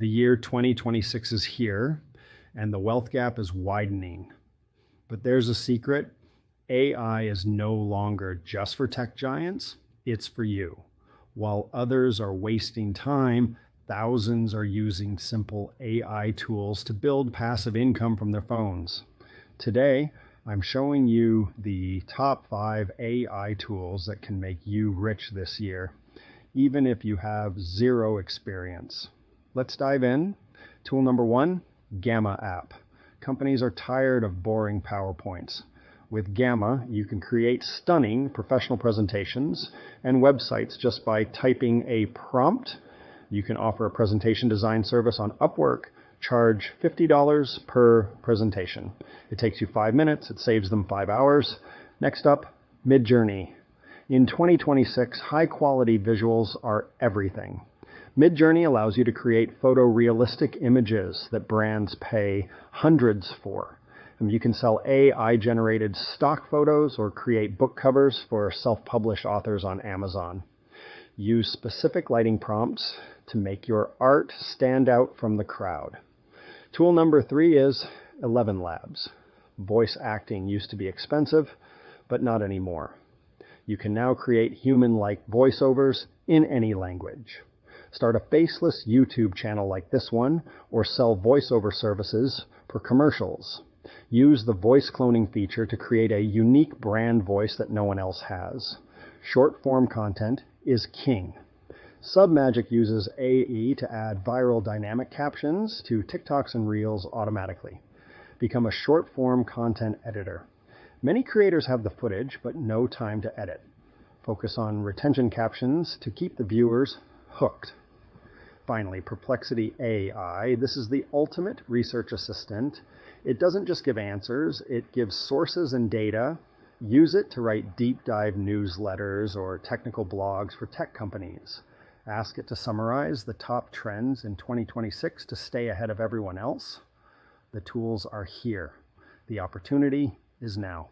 The year 2026 is here, and the wealth gap is widening. But there's a secret. AI is no longer just for tech giants, it's for you. While others are wasting time, thousands are using simple AI tools to build passive income from their phones. Today, I'm showing you the top 5 AI tools that can make you rich this year, even if you have zero experience. Let's dive in. Tool number 1, Gamma app. Companies are tired of boring PowerPoints. With Gamma, you can create stunning professional presentations and websites just by typing a prompt. You can offer a presentation design service on Upwork, charge $50 per presentation. It takes you 5 minutes, it saves them 5 hours. Next up, Midjourney. In 2026, high-quality visuals are everything. Midjourney allows you to create photorealistic images that brands pay hundreds for. You can sell AI-generated stock photos or create book covers for self-published authors on Amazon. Use specific lighting prompts to make your art stand out from the crowd. Tool number 3 is ElevenLabs. Voice acting used to be expensive, but not anymore. You can now create human-like voiceovers in any language. Start a faceless YouTube channel like this one, or sell voiceover services for commercials. Use the voice cloning feature to create a unique brand voice that no one else has. Short-form content is king. Submagic uses AE to add viral dynamic captions to TikToks and Reels automatically. Become a short-form content editor. Many creators have the footage, but no time to edit. Focus on retention captions to keep the viewers hooked. Finally, Perplexity AI. This is the ultimate research assistant. It doesn't just give answers, it gives sources and data. Use it to write deep dive newsletters or technical blogs for tech companies. Ask it to summarize the top trends in 2026 to stay ahead of everyone else. The tools are here. The opportunity is now.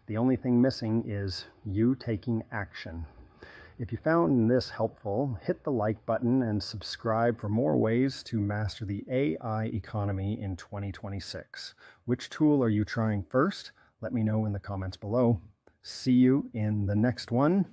The only thing missing is you taking action. If you found this helpful, hit the like button and subscribe for more ways to master the AI economy in 2026. Which tool are you trying first? Let me know in the comments below. See you in the next one.